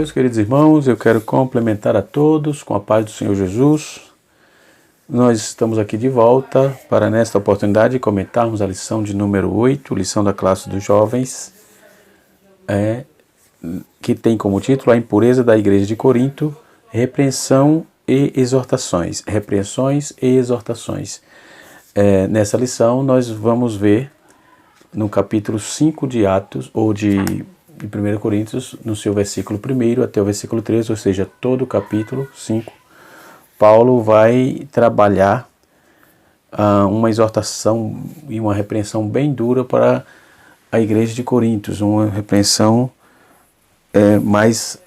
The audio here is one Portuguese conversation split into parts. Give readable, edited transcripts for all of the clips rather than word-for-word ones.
Meus queridos irmãos, eu quero complementar a todos com a paz do Senhor Jesus. Nós estamos aqui de volta para, nesta oportunidade, comentarmos a lição de número 8, lição da classe dos jovens, que tem como título A Impureza da Igreja de Corinto, Repreensão e Exortações. Repreensões e exortações. Nessa lição, nós vamos ver no capítulo 5 de Atos, ou de 1 Coríntios, no seu versículo 1 até o versículo 13, ou seja, todo o capítulo 5, Paulo vai trabalhar uma exortação e uma repreensão bem dura para a igreja de Coríntios, uma repreensão mais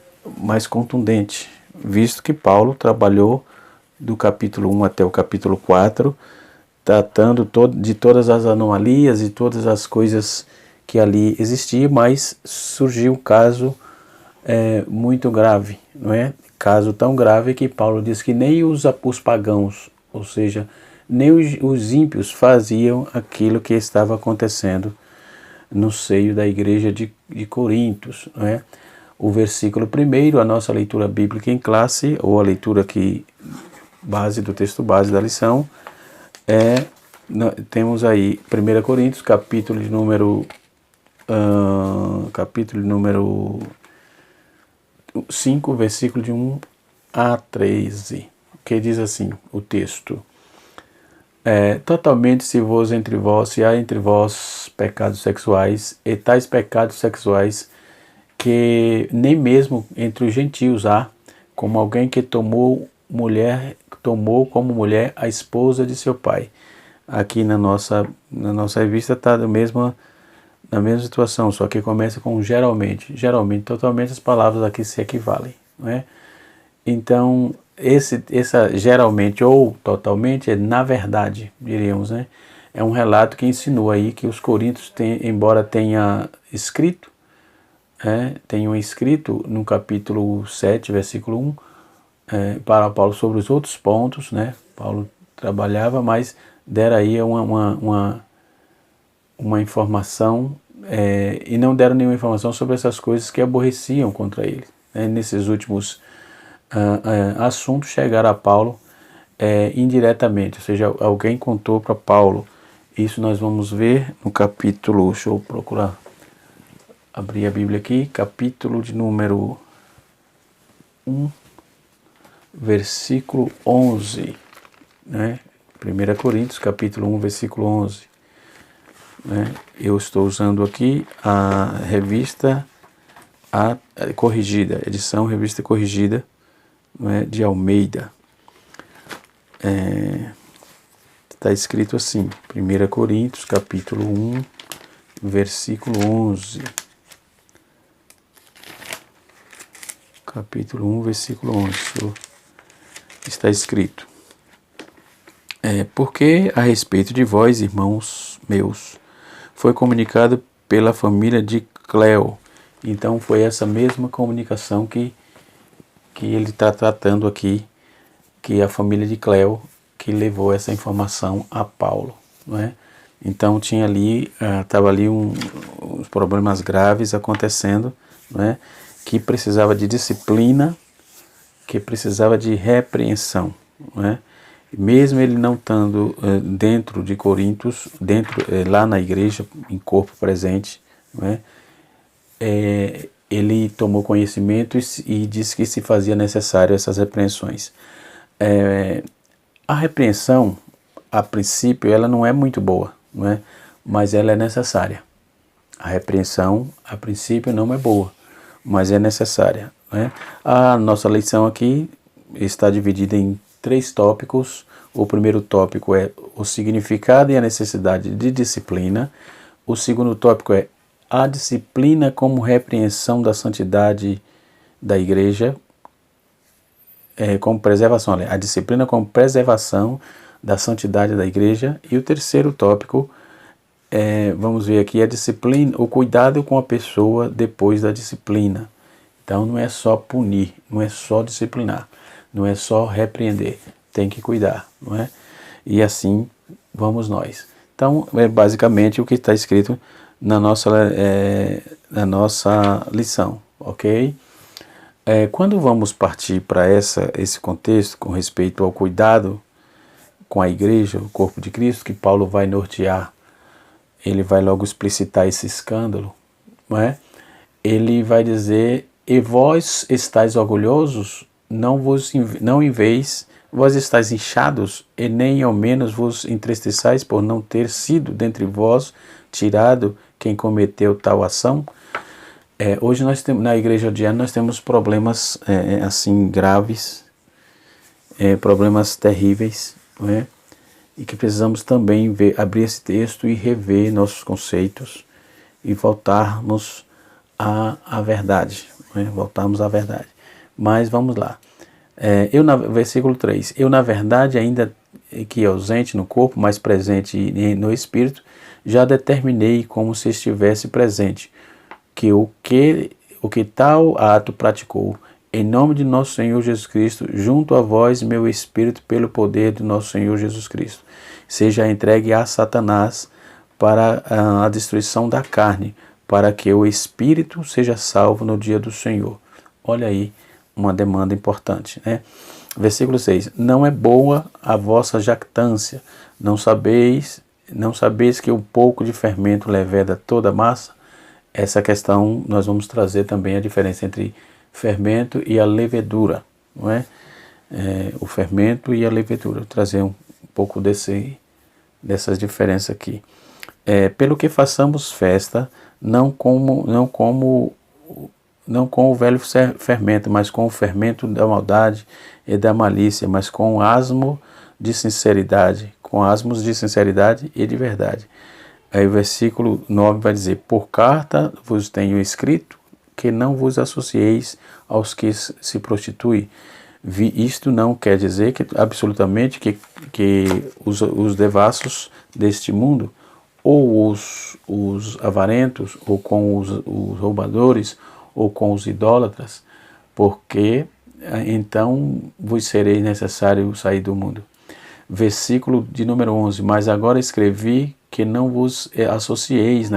contundente, visto que Paulo trabalhou do capítulo 1 até o capítulo 4, tratando de todas as anomalias e todas as coisas que ali existiam, mas surgiu um caso muito grave, não é? Caso tão grave que Paulo diz que nem os pagãos, ou seja, nem os ímpios faziam aquilo que estava acontecendo no seio da igreja de Coríntios, não é? O versículo 1, a nossa leitura bíblica em classe, ou a leitura que base do texto base da lição, temos aí 1 Coríntios, capítulo número 5, versículo de 1 a 13, que diz assim, o texto: totalmente se há entre vós pecados sexuais, e tais pecados sexuais que nem mesmo entre os gentios há, como alguém que tomou como mulher a esposa de seu pai. Aqui na nossa revista está na mesma situação, só que começa com geralmente, totalmente as palavras aqui se equivalem, não é? Então, essa geralmente ou totalmente na verdade, diríamos, né? É um relato que insinua aí que os coríntios, embora tenham escrito no capítulo 7, versículo 1, para Paulo sobre os outros pontos, né? Paulo trabalhava, mas deram aí uma informação, e não deram nenhuma informação sobre essas coisas que aborreciam contra ele. Nesses últimos assuntos chegaram a Paulo indiretamente, ou seja, alguém contou para Paulo. Isso nós vamos ver no capítulo, deixa eu procurar abrir a Bíblia aqui, capítulo de número 1, versículo 11, né? 1 Coríntios, capítulo 1, versículo 11. Eu estou usando aqui a revista corrigida, edição revista corrigida, de Almeida. Está escrito assim, 1 Coríntios, capítulo 1, versículo 11. Capítulo 1, versículo 11. Está escrito: porque a respeito de vós, irmãos meus, foi comunicado pela família de Cleo. Então foi essa mesma comunicação que ele está tratando aqui, que a família de Cleo que levou essa informação a Paulo, não é? Então tinha ali, estava ali uns problemas graves acontecendo, não é? Que precisava de disciplina, que precisava de repreensão, não é? Mesmo ele não estando dentro de Coríntios, lá na igreja, em corpo presente, não é? Ele tomou conhecimento e disse que se fazia necessário essas repreensões. A repreensão, a princípio, ela não é muito boa, não é? Mas ela é necessária. A repreensão, a princípio, não é boa, mas é necessária, né? A nossa lição aqui está dividida em 3 tópicos. O primeiro tópico é o significado e a necessidade de disciplina. O segundo tópico é a disciplina como repreensão da santidade da igreja, como preservação, a disciplina como preservação da santidade da igreja. E o terceiro tópico, vamos ver aqui, a disciplina, o cuidado com a pessoa depois da disciplina. Então não é só punir, não é só disciplinar, não é só repreender, tem que cuidar, não é? E assim vamos nós. Então é basicamente o que está escrito na nossa lição, ok? Quando vamos partir para esse contexto com respeito ao cuidado com a igreja, o corpo de Cristo, que Paulo vai nortear, ele vai logo explicitar esse escândalo, não é? Ele vai dizer: e vós estáis orgulhosos, não em vez, vós estáis inchados, e nem ao menos vos entristeçais por não ter sido dentre vós tirado quem cometeu tal ação. Hoje nós temos, na igreja odiana, nós temos problemas assim graves, problemas terríveis, não é? E que precisamos também abrir esse texto e rever nossos conceitos e voltarmos à verdade, não é? Voltarmos à verdade. Mas vamos lá. Versículo 3. Eu, na verdade, ainda que ausente no corpo, mas presente no espírito, já determinei como se estivesse presente, que o que tal ato praticou, em nome de nosso Senhor Jesus Cristo, junto a vós, meu espírito, pelo poder do nosso Senhor Jesus Cristo, seja entregue a Satanás para a destruição da carne, para que o espírito seja salvo no dia do Senhor. Olha aí uma demanda importante, né? Versículo 6. Não é boa a vossa jactância, não sabeis que um pouco de fermento leveda toda a massa? Essa questão nós vamos trazer também a diferença entre fermento e a levedura, não é? O fermento e a levedura, vou trazer um pouco dessas diferenças aqui. Pelo que façamos festa, não com o velho fermento, mas com o fermento da maldade e da malícia, mas com asmo de sinceridade, com asmos de sinceridade e de verdade. Aí o versículo 9 vai dizer: por carta vos tenho escrito que não vos associeis aos que se prostituem. Isto não quer dizer que absolutamente que os devassos deste mundo, ou os avarentos, ou com os roubadores, ou com os idólatras, porque então vos sereis necessário sair do mundo. Versículo de número 11. Mas agora escrevi que não vos associeis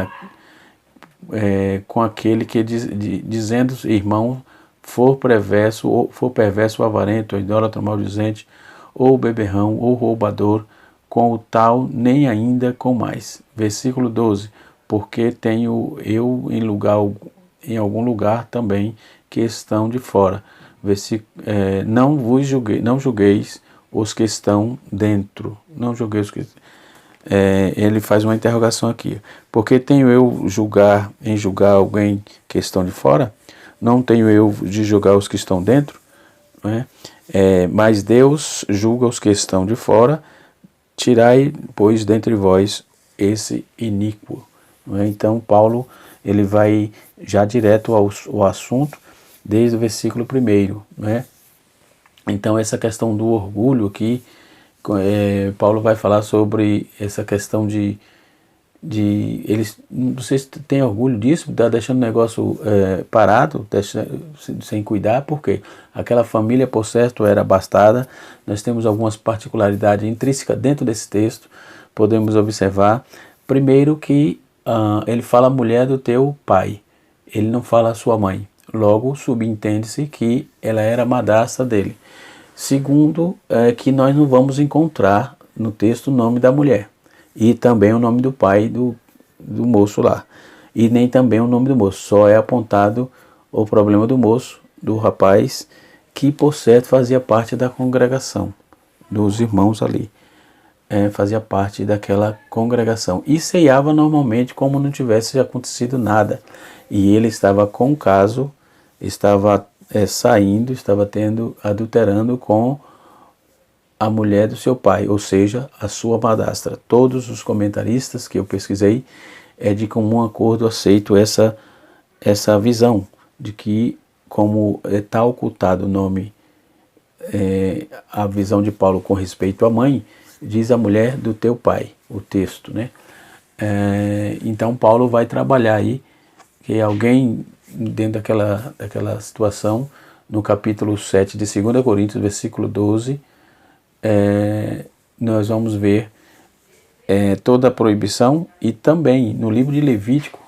com aquele que dizendo: irmão, for perverso o avarento, ou idólatra, maldizente, ou beberrão, ou roubador, com o tal nem ainda com mais. Versículo 12. Porque tenho eu em algum lugar também que estão de fora. Não julgueis os que estão dentro. Não julgueis os que ele faz uma interrogação aqui. Porque tenho eu em julgar alguém que estão de fora? Não tenho eu de julgar os que estão dentro? Não é? Mas Deus julga os que estão de fora. Tirai, pois, dentre vós esse iníquo. Não é? Então, Paulo ele vai já direto ao assunto, desde o versículo 1. Não é? Então, essa questão do orgulho aqui, Paulo vai falar sobre essa questão de eles, não sei se tem orgulho disso, tá deixando o negócio parado, sem cuidar, porque aquela família, por certo, era abastada. Nós temos algumas particularidades intrínsecas dentro desse texto, podemos observar. Primeiro que ele fala mulher do teu pai, ele não fala sua mãe, logo subentende-se que ela era madrasta dele. Segundo, que nós não vamos encontrar no texto o nome da mulher, e também o nome do pai do moço lá, e nem também o nome do moço, só é apontado o problema do moço, do rapaz, que por certo fazia parte da congregação, dos irmãos ali, fazia parte daquela congregação, e ceiava normalmente como não tivesse acontecido nada, e ele estava com o caso, estava saindo, estava adulterando com a mulher do seu pai, ou seja, a sua madrasta. Todos os comentaristas que eu pesquisei de comum acordo aceito essa visão de que, como está ocultado o nome, a visão de Paulo com respeito à mãe, diz a mulher do teu pai, o texto, né? Então Paulo vai trabalhar aí que alguém dentro daquela situação, no capítulo 7 de 2 Coríntios, versículo 12, nós vamos ver toda a proibição, e também no livro de Levítico,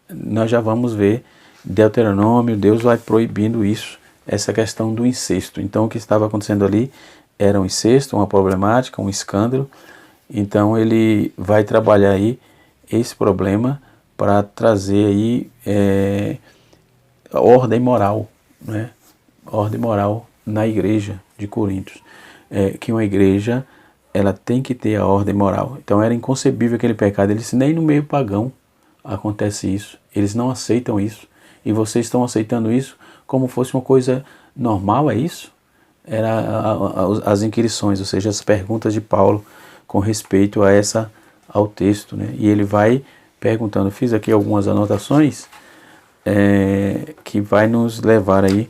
nós já vamos ver Deuteronômio, Deus vai proibindo isso, essa questão do incesto. Então o que estava acontecendo ali era um incesto, uma problemática, um escândalo. Então ele vai trabalhar aí esse problema para trazer aí ordem moral, né? Ordem moral na igreja de Corinto. Que uma igreja, ela tem que ter a ordem moral. Então era inconcebível aquele pecado. Ele disse, nem no meio pagão acontece isso. Eles não aceitam isso. E vocês estão aceitando isso como fosse uma coisa normal, é isso? Era as inquirições, ou seja, as perguntas de Paulo com respeito ao texto, né? E ele vai perguntando, fiz aqui algumas anotações que vai nos levar aí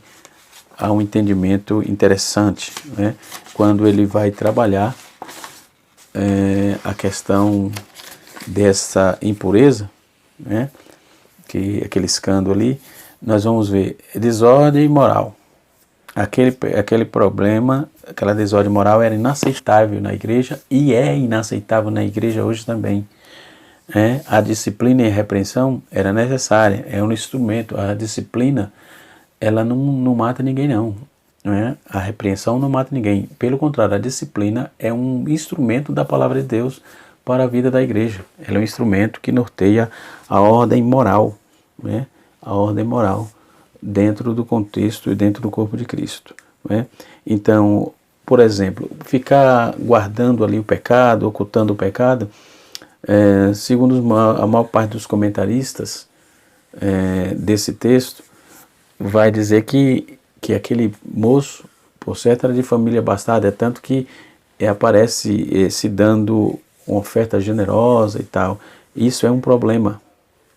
a um entendimento interessante, né? Quando ele vai trabalhar a questão dessa impureza, né? Que aquele escândalo ali, nós vamos ver desordem moral. Aquele problema, aquela desordem moral era inaceitável na igreja e é inaceitável na igreja hoje também. A disciplina e a repreensão era necessária, é um instrumento. A disciplina, ela não mata ninguém não. A repreensão não mata ninguém. Pelo contrário, a disciplina é um instrumento da palavra de Deus para a vida da igreja. Ela é um instrumento que norteia a ordem moral, né? A ordem moral dentro do contexto e dentro do corpo de Cristo, né? Então, por exemplo, ficar guardando ali o pecado, ocultando o pecado, segundo a maior parte dos comentaristas desse texto, vai dizer que aquele moço, por certo, era de família abastada, é tanto que aparece se dando uma oferta generosa e tal. Isso é um problema.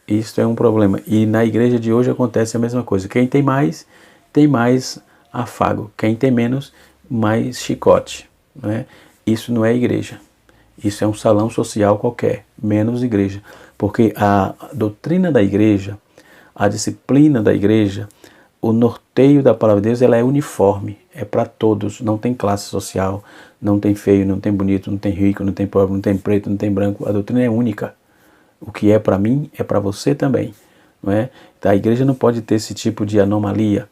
Isso é um problema. E na igreja de hoje acontece a mesma coisa. Quem tem mais afago. Quem tem menos, mais chicote, né? Isso não é igreja. Isso é um salão social qualquer, menos igreja. Porque a doutrina da igreja, a disciplina da igreja, o norteio da palavra de Deus, ela é uniforme, é para todos, não tem classe social, não tem feio, não tem bonito, não tem rico, não tem pobre, não tem preto, não tem branco. A doutrina é única. O que é para mim é para você também, não é? Então, a igreja não pode ter esse tipo de anomalia,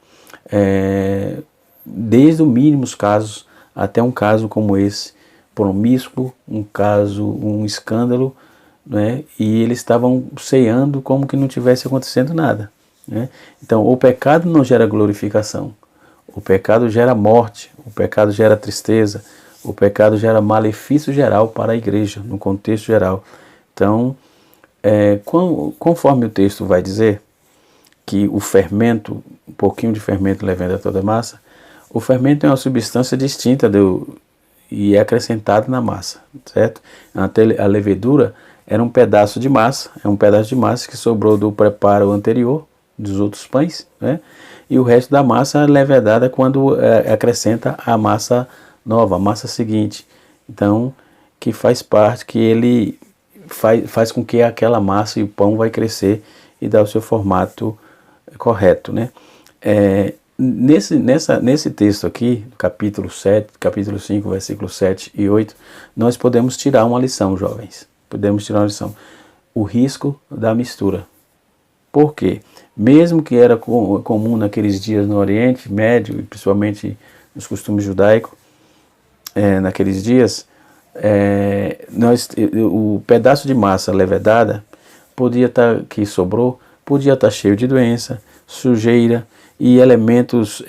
desde os mínimos casos até um caso como esse, promíscuo, um escândalo, né? E eles estavam ceando como que não tivesse acontecendo nada, né? Então, o pecado não gera glorificação, o pecado gera morte, o pecado gera tristeza, o pecado gera malefício geral para a igreja, no contexto geral. Então, conforme o texto vai dizer que o fermento, um pouquinho de fermento leveda toda a massa, o fermento é uma substância distinta e é acrescentado na massa, certo? A levedura era um pedaço de massa, que sobrou do preparo anterior, dos outros pães, né? E o resto da massa é levedada quando acrescenta a massa nova, a massa seguinte. Então, que faz parte, que ele faz com que aquela massa e o pão vai crescer e dar o seu formato correto, né? Nesse texto aqui, capítulo 5, versículos 7 e 8, nós podemos tirar uma lição, jovens. Podemos tirar uma lição. O risco da mistura. Por quê? Mesmo que era comum naqueles dias no Oriente Médio, e principalmente nos costumes judaicos, naqueles dias, o pedaço de massa levedada que sobrou, podia estar cheio de doença, sujeira e elementos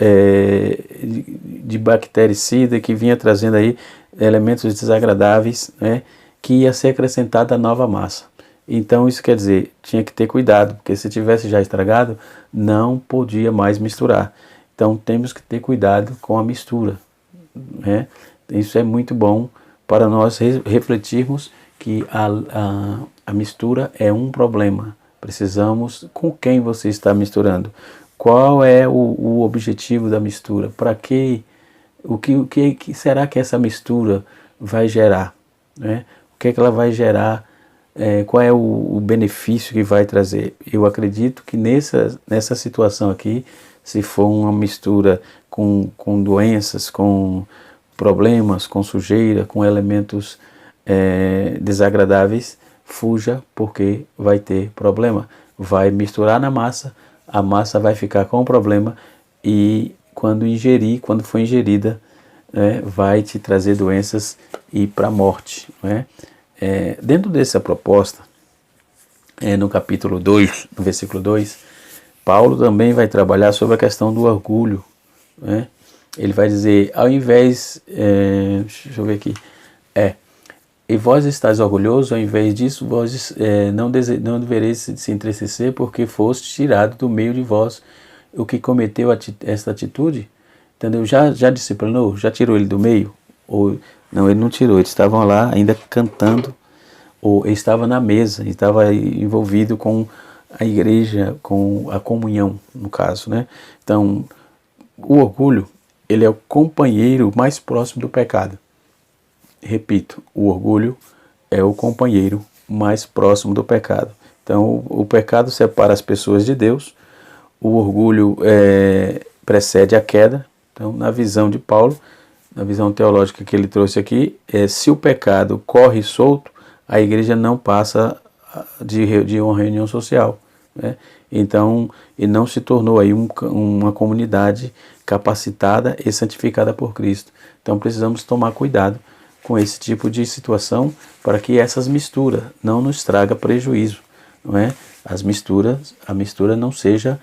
de bactericida que vinha trazendo aí elementos desagradáveis, né, que ia ser acrescentada à nova massa. Então isso quer dizer, tinha que ter cuidado, porque se tivesse já estragado, não podia mais misturar. Então temos que ter cuidado com a mistura, né? Isso é muito bom para nós refletirmos que a mistura é um problema. Precisamos, com quem você está misturando? Qual é o objetivo da mistura? Para quê? O que será que essa mistura vai gerar, né? O que é que ela vai gerar? Qual é o benefício que vai trazer? Eu acredito que nessa situação aqui, se for uma mistura com doenças, com problemas, com sujeira, com elementos desagradáveis, fuja, porque vai ter problema. Vai misturar na massa, a massa vai ficar com o problema e quando for ingerida, vai te trazer doenças e para a morte. Dentro dessa proposta, no capítulo 2, no versículo 2, Paulo também vai trabalhar sobre a questão do orgulho. Ele vai dizer, ao invés, deixa eu ver aqui, e vós estáis orgulhosos, ao invés disso, vós não devereis se entristecer, porque foste tirado do meio de vós. O que cometeu esta atitude, entendeu? Já disciplinou? Já tirou ele do meio? Ou não, ele não tirou, eles estavam lá ainda cantando, ou ele estava na mesa, estava envolvido com a igreja, com a comunhão, no caso, né? Então, o orgulho, ele é o companheiro mais próximo do pecado. Repito, o orgulho é o companheiro mais próximo do pecado. Então, o pecado separa as pessoas de Deus, o orgulho precede a queda. Então, na visão de Paulo, na visão teológica que ele trouxe aqui, se o pecado corre solto, a igreja não passa de uma reunião social. Então, e não se tornou aí uma comunidade capacitada e santificada por Cristo. Então, precisamos tomar cuidado com esse tipo de situação, para que essas misturas não nos traga prejuízo, A mistura não seja,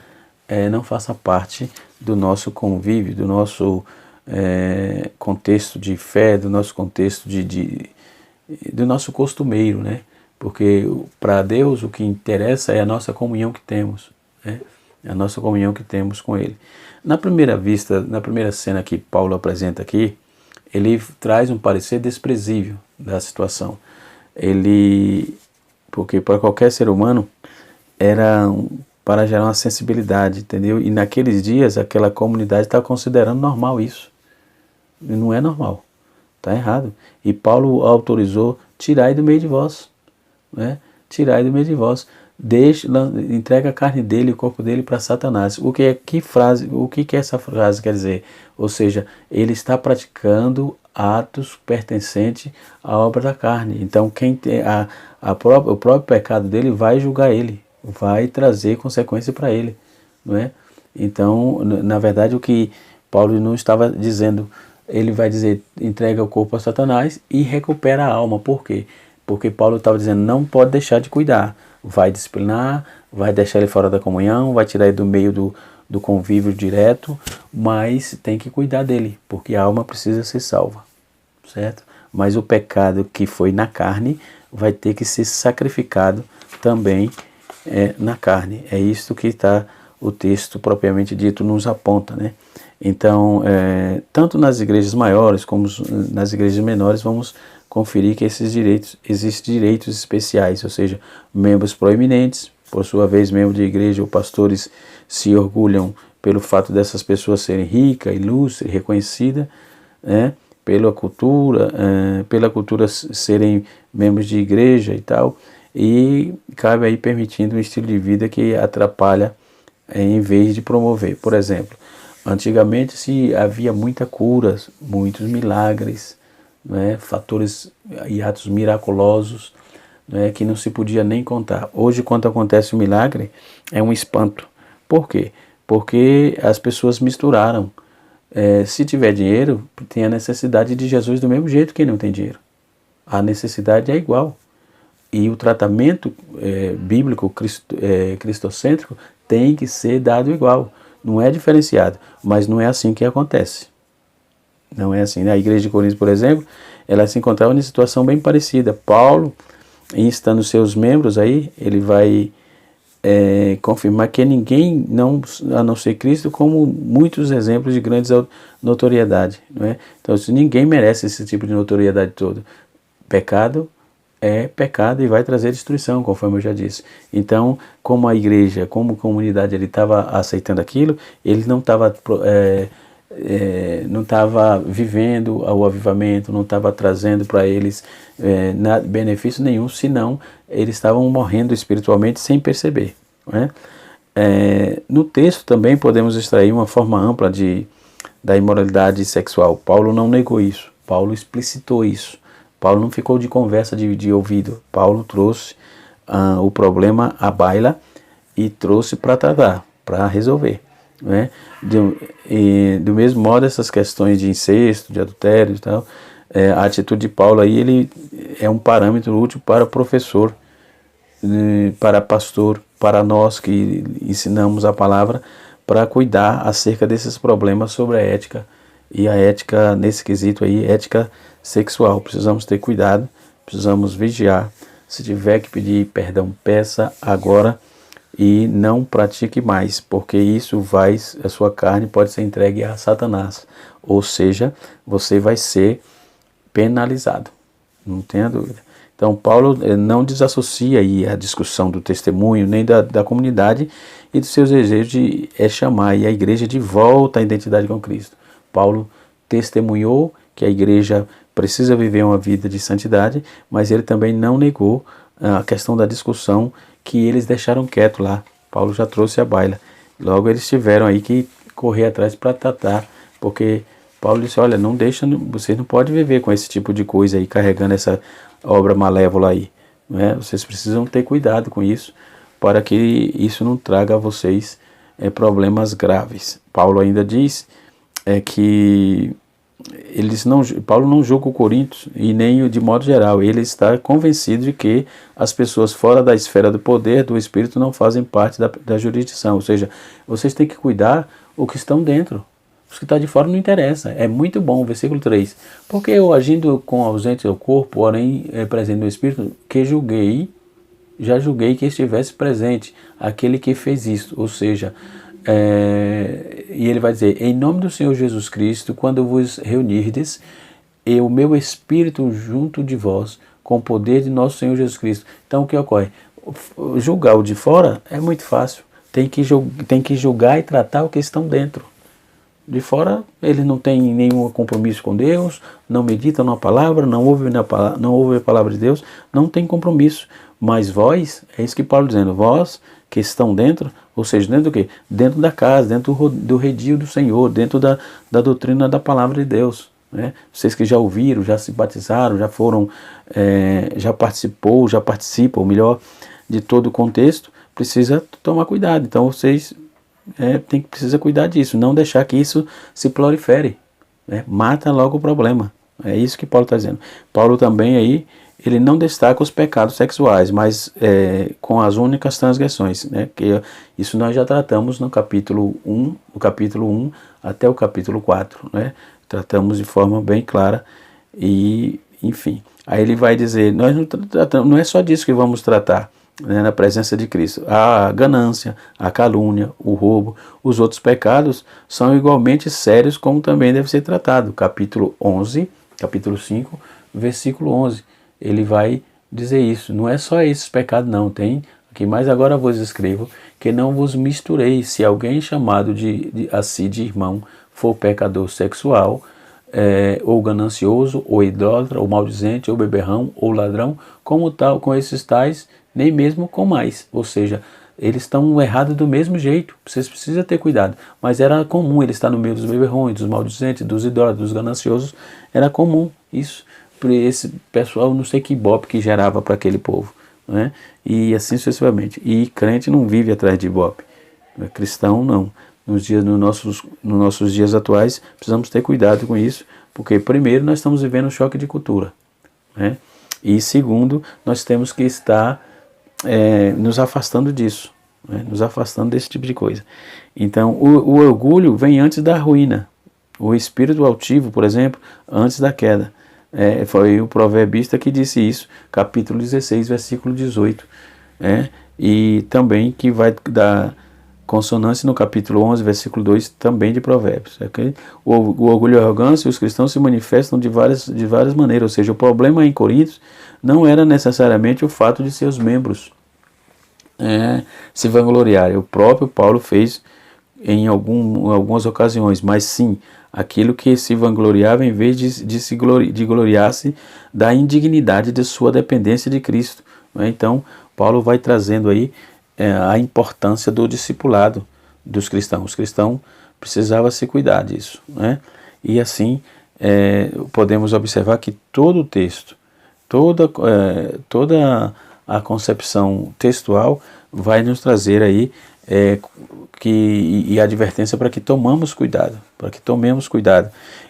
não faça parte do nosso convívio, do nosso contexto de fé, do nosso contexto do nosso costumeiro, Porque para Deus o que interessa é a nossa comunhão que temos, A nossa comunhão que temos com Ele. Na primeira vista, na primeira cena que Paulo apresenta aqui, ele traz um parecer desprezível da situação. Porque para qualquer ser humano era para gerar uma sensibilidade, entendeu? E naqueles dias aquela comunidade estava considerando normal isso. E não é normal, está errado. E Paulo autorizou, tirai do meio de vós, Tirai do meio de vós. Entrega a carne dele, o corpo dele para Satanás. O que essa frase quer dizer? Ou seja, ele está praticando atos pertencentes à obra da carne. Então, o próprio pecado dele vai julgar ele, vai trazer consequência para ele, Então, na verdade, o que Paulo não estava dizendo, ele vai dizer, entrega o corpo a Satanás e recupera a alma. Por quê? Porque Paulo estava dizendo, não pode deixar de cuidar. Vai disciplinar, vai deixar ele fora da comunhão, vai tirar ele do meio do convívio direto, mas tem que cuidar dele, porque a alma precisa ser salva, certo? Mas o pecado que foi na carne vai ter que ser sacrificado também na carne. É isso que o texto propriamente dito nos aponta, Então, tanto nas igrejas maiores como nas igrejas menores, vamos conferir que existem direitos especiais, ou seja, membros proeminentes, por sua vez, membros de igreja ou pastores se orgulham pelo fato dessas pessoas serem ricas, ilustres, reconhecidas, pela cultura serem membros de igreja e tal, e cabe aí permitindo um estilo de vida que atrapalha em vez de promover. Por exemplo, antigamente havia muita cura, muitos milagres, fatores e atos miraculosos, que não se podia nem contar. Hoje, quando acontece um milagre, é um espanto. Por quê? Porque as pessoas misturaram. Se tiver dinheiro, tem a necessidade de Jesus do mesmo jeito que não tem dinheiro. A necessidade é igual. E o tratamento bíblico, cristocêntrico, tem que ser dado igual. Não é diferenciado, mas não é assim que acontece. Não é assim. A igreja de Corinto, por exemplo, ela se encontrava em situação bem parecida. Paulo, instando seus membros aí, ele vai confirmar que ninguém, a não ser Cristo, como muitos exemplos de grandes notoriedade. Então, ninguém merece esse tipo de notoriedade toda. Pecado é pecado e vai trazer destruição, conforme eu já disse. Então, como a igreja, como comunidade, ele estava aceitando aquilo, ele não estava vivendo o avivamento, não estava trazendo para eles benefício nenhum, senão eles estavam morrendo espiritualmente sem perceber. No texto também podemos extrair uma forma ampla da imoralidade sexual. Paulo não negou isso, Paulo explicitou isso. Paulo não ficou de conversa de ouvido. Paulo trouxe o problema à baila e trouxe para tratar, para resolver. né? Do mesmo modo, essas questões de incesto, de adultério e tal, a atitude de Paulo aí, ele é um parâmetro útil para professor, para pastor, para nós que ensinamos a palavra, para cuidar acerca desses problemas sobre a ética, e a ética nesse quesito aí, ética sexual. Precisamos ter cuidado, precisamos vigiar. Se tiver que pedir perdão, peça agora e não pratique mais, porque isso a sua carne pode ser entregue a Satanás, ou seja, você vai ser penalizado, não tenha dúvida. Então Paulo não desassocia aí a discussão do testemunho, nem da comunidade e dos seus desejos de chamar aí a igreja de volta à identidade com Cristo. Paulo testemunhou que a igreja precisa viver uma vida de santidade, mas ele também não negou a questão da discussão que eles deixaram quieto lá. Paulo já trouxe à baila. Logo eles tiveram aí que correr atrás para tratar, porque Paulo disse, olha, não deixa, vocês não podem viver com esse tipo de coisa aí, carregando essa obra malévola aí, né? Vocês precisam ter cuidado com isso, para que isso não traga a vocês problemas graves. Paulo ainda diz que Paulo não julga o Coríntios e nem de modo geral, ele está convencido de que as pessoas fora da esfera do poder do Espírito não fazem parte da jurisdição, ou seja, vocês têm que cuidar o que estão dentro. Os que estão de fora não interessa. É muito bom, versículo 3. Porque eu, agindo com ausente ao corpo, porém presente no Espírito, já julguei que estivesse presente aquele que fez isso. Ou seja, e ele vai dizer, em nome do Senhor Jesus Cristo, quando vos reunirdes, e o meu Espírito junto de vós, com o poder de nosso Senhor Jesus Cristo. Então o que ocorre? Julgar o de fora é muito fácil. Tem que julgar e tratar o que estão dentro. De fora, ele não tem nenhum compromisso com Deus, não medita na palavra, não ouve a palavra de Deus, não tem compromisso. Mas vós, é isso que Paulo dizendo, vós que estão dentro, ou seja, dentro do quê? Dentro da casa, dentro do redil do Senhor, dentro da doutrina da palavra de Deus. Né? Vocês que já ouviram, já se batizaram, já foram, já participam, melhor, de todo o contexto, precisa tomar cuidado. Então vocês precisa cuidar disso, não deixar que isso se prolifere, né? Mata logo o problema. É isso que Paulo está dizendo. Paulo também aí, ele não destaca os pecados sexuais, mas com as únicas transgressões, né? Que isso nós já tratamos no capítulo 1, até o capítulo 4, né? Tratamos de forma bem clara e, enfim. Aí ele vai dizer, nós não tratamos, não é só disso que vamos tratar, né, na presença de Cristo. A ganância, a calúnia, o roubo, os outros pecados são igualmente sérios, como também deve ser tratado. Capítulo 5, versículo 11, ele vai dizer isso. Não é só esses pecados não, tem aqui, mas agora vos escrevo que não vos mistureis. Se alguém chamado a si de irmão for pecador sexual, ou ganancioso, ou idólatra, ou maldizente, ou beberrão, ou ladrão, como tal, com esses tais, nem mesmo com mais. Ou seja, eles estão errados do mesmo jeito. Vocês precisam ter cuidado. Mas era comum ele estar no meio dos beberrões, dos maldizentes, dos idólatras, dos gananciosos. Era comum isso. Por esse pessoal, não sei que ibope que gerava para aquele povo, né? E assim sucessivamente. E crente não vive atrás de ibope. Cristão não. Nos nossos dias atuais, precisamos ter cuidado com isso, porque primeiro nós estamos vivendo um choque de cultura, né? E segundo, nós temos que estar nos afastando disso, né? Nos afastando desse tipo de coisa. Então, o orgulho vem antes da ruína. O espírito altivo, por exemplo, antes da queda. Foi o proverbista que disse isso, capítulo 16, versículo 18. E também que vai dar consonância no capítulo 11, versículo 2, também de Provérbios. Okay? O orgulho e a arrogância, os cristãos se manifestam de várias maneiras. Ou seja, o problema em Coríntios não era necessariamente o fato de seus membros se vangloriarem. O próprio Paulo fez em algumas ocasiões, mas sim, aquilo que se vangloriava em vez de gloriar-se da indignidade de sua dependência de Cristo. Né? Então, Paulo vai trazendo aí a importância do discipulado dos cristãos. Os cristãos precisavam se cuidar disso, né? E assim podemos observar que todo o texto, toda a concepção textual vai nos trazer aí e a advertência para que tomemos cuidado,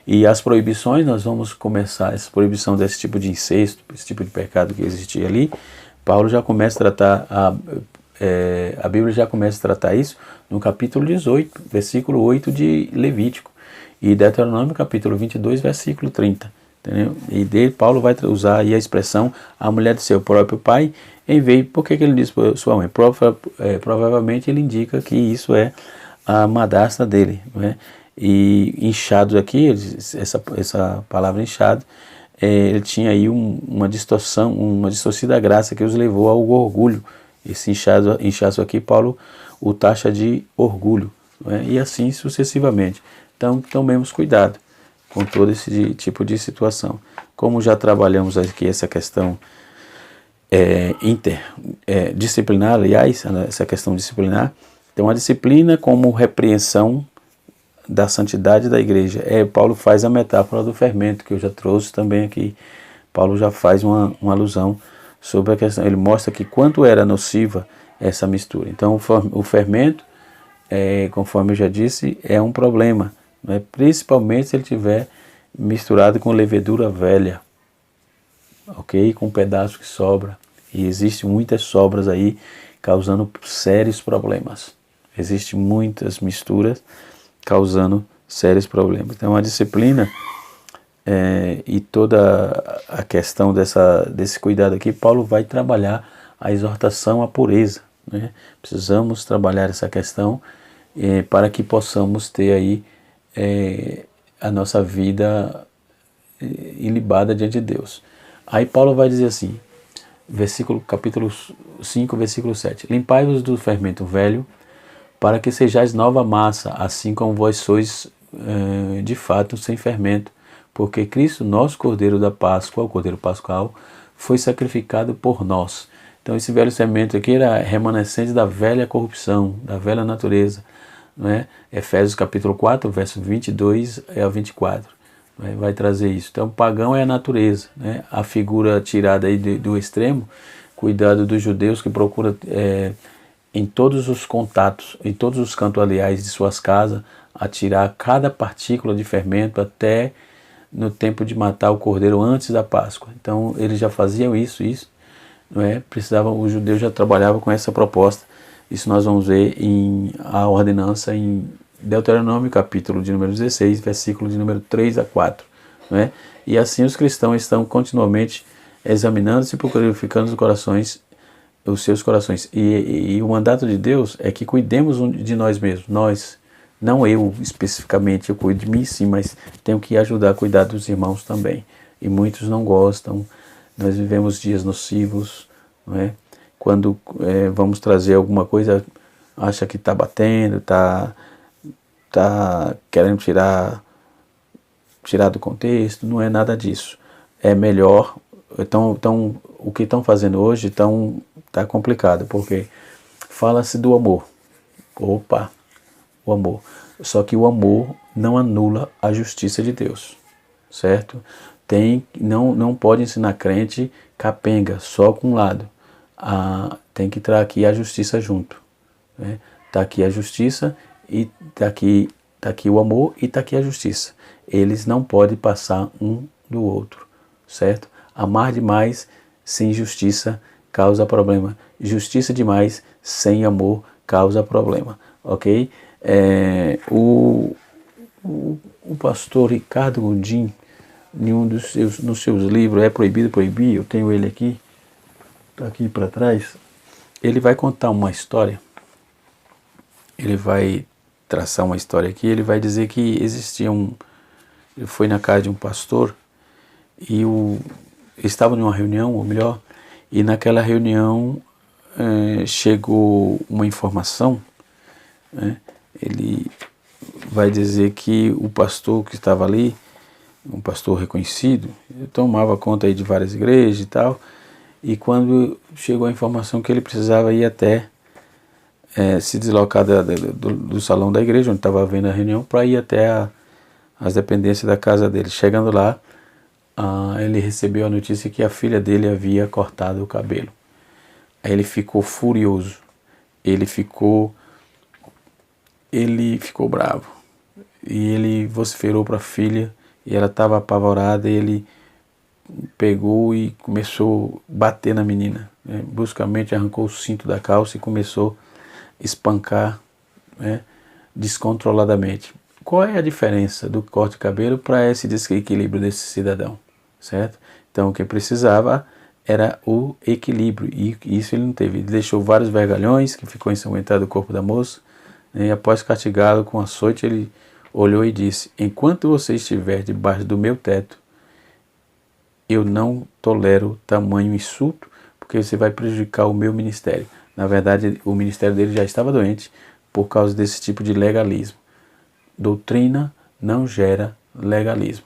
E as proibições, nós vamos começar, essa proibição desse tipo de incesto, esse tipo de pecado que existia ali, Paulo já começa a tratar, a Bíblia já começa a tratar isso no capítulo 18, versículo 8 de Levítico, e Deuteronômio capítulo 22, versículo 30. Entendeu? E dele, Paulo vai usar aí a expressão a mulher do seu próprio pai, em vez, por que ele diz sua mãe? Provavelmente ele indica que isso é a madrasta dele, né? E inchado aqui, essa palavra inchado, ele tinha aí uma distorcida graça que os levou ao orgulho. Esse inchaço aqui, Paulo o taxa de orgulho, né? E assim sucessivamente. Então, tomemos cuidado com todo esse tipo de situação. Como já trabalhamos aqui essa questão disciplinar, aliás, essa questão disciplinar, então a disciplina como repreensão da santidade da igreja. Paulo faz a metáfora do fermento, que eu já trouxe também aqui. Paulo já faz uma alusão sobre a questão, ele mostra que quanto era nociva essa mistura. Então o fermento, conforme eu já disse, é um problema, né? Principalmente se ele tiver misturado com levedura velha, ok? Com um pedaço que sobra, e existem muitas sobras aí causando sérios problemas. Existem muitas misturas causando sérios problemas. Então a disciplina e toda a questão desse cuidado aqui, Paulo vai trabalhar a exortação à pureza, né? Precisamos trabalhar essa questão para que possamos ter aí a nossa vida ilibada diante de Deus. Aí Paulo vai dizer assim, capítulo 5, versículo 7. Limpai-vos do fermento velho, para que sejais nova massa, assim como vós sois de fato sem fermento, porque Cristo, nosso Cordeiro da Páscoa, o Cordeiro Pascual, foi sacrificado por nós. Então esse velho fermento aqui era remanescente da velha corrupção, da velha natureza, né? Efésios capítulo 4, versos 22 a 24. Vai trazer isso. Então, pagão é a natureza, né? A figura tirada aí do extremo, cuidado dos judeus que procura em todos os contatos, em todos os cantos aliás de suas casas, a tirar cada partícula de fermento até no tempo de matar o cordeiro antes da Páscoa. Então, eles já faziam isso, não é? Os judeus já trabalhavam com essa proposta. Isso nós vamos ver a ordenança em Deuteronômio, capítulo de número 16, versículo de número 3 a 4. Né? E assim os cristãos estão continuamente examinando-se e purificando os seus corações. E o mandato de Deus é que cuidemos de nós mesmos. Nós, não eu especificamente, eu cuido de mim sim, mas tenho que ajudar a cuidar dos irmãos também. E muitos não gostam. Nós vivemos dias nocivos, não é? Quando vamos trazer alguma coisa, acha que está batendo, está querendo tirar do contexto. Não é nada disso. É melhor. Então o que estão fazendo hoje está complicado, porque fala-se do amor. Opa, o amor. Só que o amor não anula a justiça de Deus, certo? Não pode ensinar crente capenga, só com um lado. Tem que estar aqui a justiça junto, né? Está aqui a justiça e está aqui o amor e está aqui a justiça. Eles não podem passar um do outro, certo? Amar demais sem justiça causa problema. Justiça demais sem amor causa problema, ok? O pastor Ricardo Gondim, em nos seus livros, É Proibido Proibir, eu tenho ele aqui, está aqui para trás, ele vai contar uma história, ele vai traçar uma história aqui, ele vai dizer que ele foi na casa de um pastor e estava numa reunião, ou melhor, e naquela reunião chegou uma informação, né? Ele vai dizer que o pastor que estava ali, um pastor reconhecido, ele tomava conta aí de várias igrejas e tal, e quando chegou a informação que ele precisava ir até se deslocar do salão da igreja, onde estava havendo a reunião, para ir até as dependências da casa dele. Chegando lá, ele recebeu a notícia que a filha dele havia cortado o cabelo. Aí ele ficou furioso, ele ficou ele ficou bravo e ele vociferou para a filha e ela estava apavorada e ele pegou e começou a bater na menina, né? Bruscamente arrancou o cinto da calça e começou a espancar, né, descontroladamente. Qual é a diferença do corte de cabelo para esse desequilíbrio desse cidadão, certo? Então o que precisava era o equilíbrio e isso ele não teve. Ele deixou vários vergalhões que ficou ensanguentado o corpo da moça, né, e após castigá-lo com açoite ele olhou e disse: enquanto você estiver debaixo do meu teto, eu não tolero tamanho insulto, porque você vai prejudicar o meu ministério. Na verdade, o ministério dele já estava doente por causa desse tipo de legalismo. Doutrina não gera legalismo.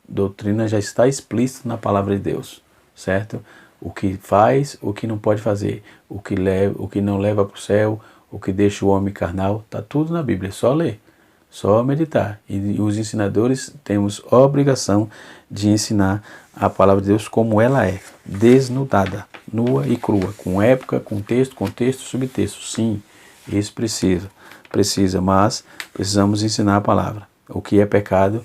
Doutrina já está explícito na palavra de Deus, certo? O que faz, o que não pode fazer, o que não leva para o céu, o que deixa o homem carnal, está tudo na Bíblia, é só ler. Só meditar. E os ensinadores temos a obrigação de ensinar a palavra de Deus como ela é, desnudada, nua e crua, com época, contexto, subtexto. Sim, isso precisa, mas precisamos ensinar a palavra. O que é pecado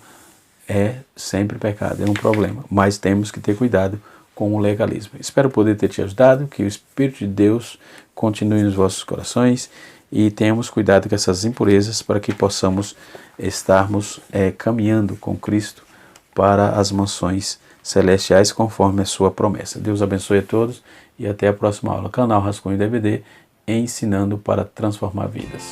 é sempre pecado, é um problema, mas temos que ter cuidado com o legalismo. Espero poder ter te ajudado, que o Espírito de Deus continue nos vossos corações e tenhamos cuidado com essas impurezas para que possamos estarmos caminhando com Cristo para as mansões celestiais conforme a sua promessa. Deus abençoe a todos e até a próxima aula. Canal Rascunho DVD, ensinando para transformar vidas.